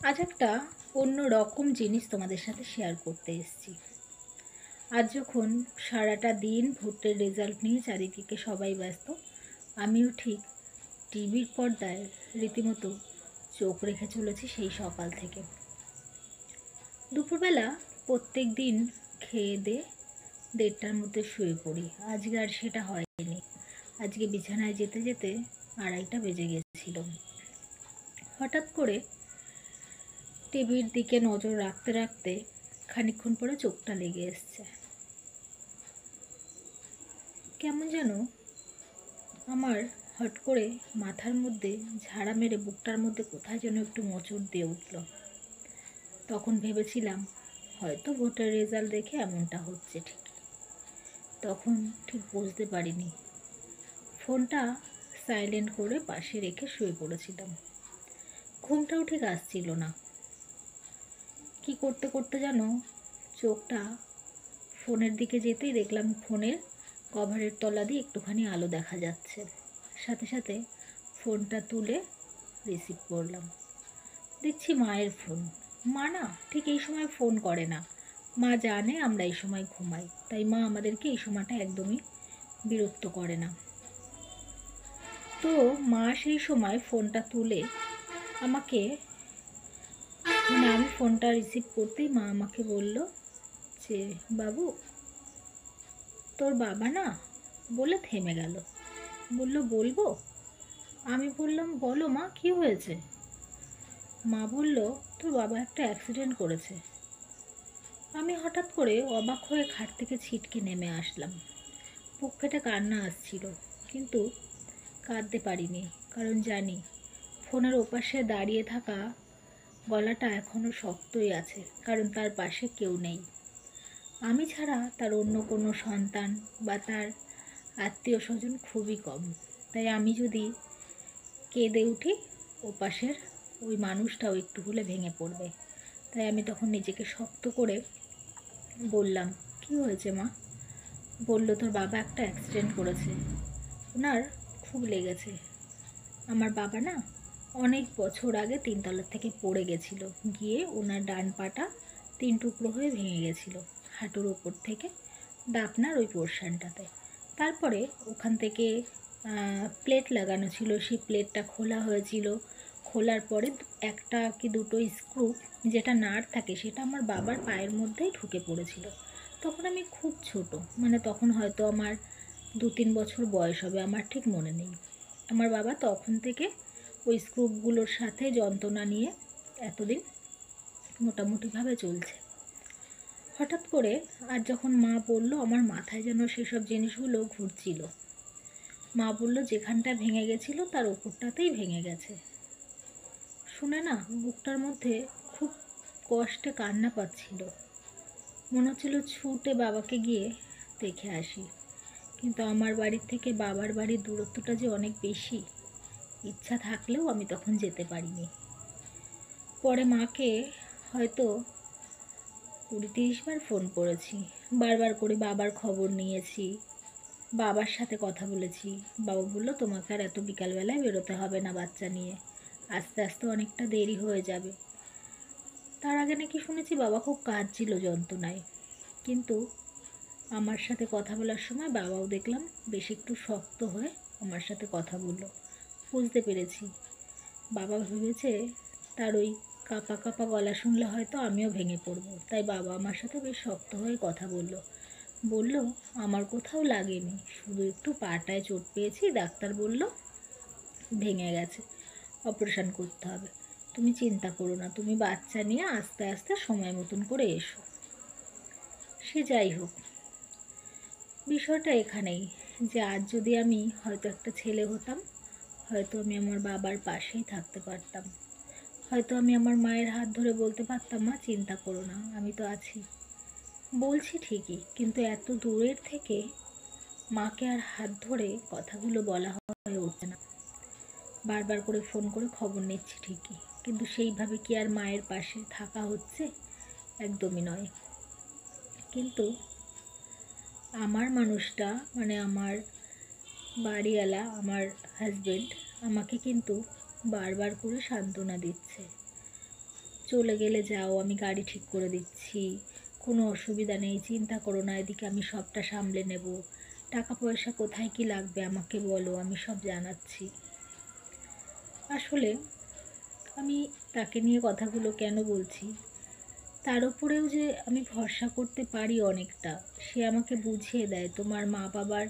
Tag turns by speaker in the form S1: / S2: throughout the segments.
S1: আজ একটা অন্য রকম জিনিস তোমাদের সাথে শেয়ার করতে এসেছি। আজ যখন সারাটা দিন ভোটের রেজাল্ট নিয়ে চারিদিকে সবাই ব্যস্ত, আমিও ঠিক টিভির পর্দায় রীতিমতো চোখ রেখে চলেছি সেই সকাল থেকে। দুপুরবেলা প্রত্যেক দিন খেয়ে দিয়ে 1:30টার মধ্যে শুয়ে পড়ি। আজকে আর সেটা হয়নি। আজকে বিছানায় যেতে যেতে 2:30টা বেজে গেছিল। হঠাৎ করে টিভির দিকে নজর রাখতে রাখতে খানিকক্ষণ পরে চোখটা লেগে এসছে। কেমন যেন আমার হট করে মাথার মধ্যে ঝাড়া মেরে বুকটার মধ্যে কোথায় যেন একটু মোচড় দিয়ে উঠল। তখন ভেবেছিলাম হয়তো ভোটের রেজাল্ট দেখে এমনটা হচ্ছে ঠিকই। তখন ঠিক বুঝতে পারিনি। ফোনটা সাইলেন্ট করে পাশে রেখে শুয়ে পড়েছিলাম। ঘুমটাও ঠিক আসছিল না। কি করতে করতে যেন চোখটা ফোনের দিকে যেতেই দেখলাম ফোনের কভারের তলা দিয়ে একটুখানি আলো দেখা যাচ্ছে। সাথে সাথে ফোনটা তুলে রিসিভ করলাম। দেখছি মায়ের ফোন। মা না ঠিক এই সময় ফোন করে না। মা জানে আমরা এই সময় ঘুমাই, তাই মা আমাদেরকে এই সময়টা একদমই বিরক্ত করে না। তো মা সেই সময় ফোনটা তুলে আমাকে, আমি ফোনটা রিসিভ করতেই মা আমাকে বলল যে, বাবু তোর বাবা না, বলে থেমে গেল। বলল, বলবো? আমি বললাম, বলো মা, কি হয়েছে? মা বলল, তোর বাবা একটা অ্যাক্সিডেন্ট করেছে। আমি হঠাৎ করে অবাক হয়ে খাট থেকে ছিটকে নেমে আসলাম। বুক ফেটে কান্না আসছিল, কিন্তু কাঁদতে পারিনি, কারণ জানি ফোনের ওপাশে দাঁড়িয়ে থাকা গলাটা এখনও শক্তই আছে, কারণ তার পাশে কেউ নেই। আমি ছাড়া তার অন্য কোনো সন্তান বা তার আত্মীয় স্বজন খুবই কম। তাই আমি যদি কেঁদে উঠি, ওপাশের ওই মানুষটাও একটু হলে ভেঙে পড়বে। তাই আমি তখন নিজেকে শক্ত করে বললাম, কি হয়েছে মা? বলল, তোর বাবা একটা অ্যাক্সিডেন্ট করেছে, ওনার খুব লেগেছে। আমার বাবা না অনেক বছর আগে 3 তলা থেকে পড়ে গেছিল, গিয়ে ওনার ডান পাটা 3 টুকরো হয়ে ভেঙে গেছিল, হাঁটুর ওপর থেকে ডাকনার ওই পোর্শনটাতে। তারপরে ওখান থেকে প্লেট লাগানো ছিল, সেই প্লেটটা খোলা হয়েছিল। খোলার পরে একটা কি দুটো স্ক্রু, যেটা নাট থাকে, সেটা আমার বাবার পায়ের মধ্যেই ঢুকে পড়েছিল। তখন আমি খুব ছোট, মানে তখন হয়তো আমার 2-3 বছর বয়স হবে, আমার ঠিক মনে নেই। আমার বাবা তখন থেকে ওই স্ক্রুপগুলোর সাথে যন্ত্রণা নিয়ে এতদিন মোটামুটিভাবে চলছে। হঠাৎ করে আর যখন মা বলল, আমার মাথায় যেন সেসব জিনিসগুলো ঘুরছিল। মা বলল, যেখানটা ভেঙে গেছিল তার ওপরটাতেই ভেঙে গেছে। শুনে না বুকটার মধ্যে খুব কষ্টে কান্না পাচ্ছিল। মনে হচ্ছিল ছুটে বাবাকে গিয়ে দেখে আসি, কিন্তু আমার বাড়ির থেকে বাবার বাড়ির দূরত্বটা যে অনেক বেশি। ইচ্ছা থাকলেও আমি তখন যেতে পারিনি। পরে মাকে হয়তো 20-30 বার ফোন করেছি, বারবার করে বাবার খবর নিয়েছি, বাবার সাথে কথা বলেছি। বাবা বলল, তোমাকে আর এত বিকালবেলায় বেরোতে হবে না বাচ্চা নিয়ে, আস্তে আস্তে অনেকটা দেরি হয়ে যাবে। তার আগে নাকি শুনেছি বাবা খুব কাঁদছিল যন্ত্রণায়, কিন্তু আমার সাথে কথা বলার সময় বাবাও দেখলাম বেশ একটু শক্ত হয়ে আমার সাথে কথা বলল। বুঝতে পেরেছি বাবা ভেবেছে তার ওই কাঁপা কাঁপা গলা শুনলে হয়তো আমিও ভেঙে পড়ব, তাই বাবা আমার সাথে বেশ শক্ত হয়ে কথা বলল, আমার কোথাও লাগেনি, শুধু একটু পাটায় চোট পেয়েছি, ডাক্তার বলল ভেঙে গেছে, অপারেশন করতে হবে। তুমি চিন্তা করো না, তুমি বাচ্চা নিয়ে আস্তে আস্তে সময় মতন করে এসো। সে যাই হোক, বিষয়টা এখানেই যে আজ যদি আমি হয়তো একটা ছেলে হতাম, হয়তো আমি আমার বাবার পাশেই থাকতে পারতাম। হয়তো আমি আমার মায়ের হাত ধরে বলতে পারতাম, মা চিন্তা করো না, আমি তো আছি। বলছি ঠিকই, কিন্তু এত দূরের থেকে মাকে আর হাত ধরে কথাগুলো বলা হয়ে উঠছে না। বারবার করে ফোন করে খবর নিচ্ছি ঠিকই, কিন্তু সেইভাবে কি আর মায়ের পাশে থাকা হচ্ছে? একদমই নয়। কিন্তু আমার মানুষটা, মানে আমার বাড়িওয়ালা, আমার হাজবেন্ড, আমাকে কিন্তু বারবার করে সান্ত্বনা দিচ্ছে। চলে গেলে যাও, আমি গাড়ি ঠিক করে দিচ্ছি, কোনো অসুবিধা নেই, চিন্তা করো না, এদিকে আমি সবটা সামলে নেব, টাকা পয়সা কোথায় কি লাগবে আমাকে বলো, আমি সব জানাচ্ছি। আসলে আমি তাকে নিয়ে কথাগুলো কেন বলছি, তার উপরেও যে আমি ভরসা করতে পারি অনেকটা। সে আমাকে বুঝিয়ে দেয়, তোমার মা বাবার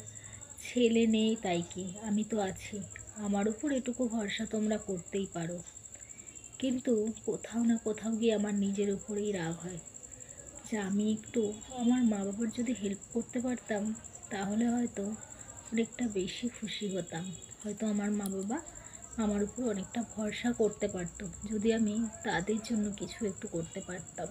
S1: ছেলে নেই তাই কি, আমি তো আছি, আমার উপর এটুকু ভরসা তোমরা করতেই পারো। কিন্তু কোথাও না কোথাও গিয়ে আমার নিজের উপরেই রাগ হয় যে আমি একটু আমার মা বাবার যদি হেল্প করতে পারতাম, তাহলে হয়তো অনেকটা বেশি খুশি হতাম। হয়তো আমার মা বাবা আমার উপর অনেকটা ভরসা করতে পারতো যদি আমি তাদের জন্য কিছু একটু করতে পারতাম।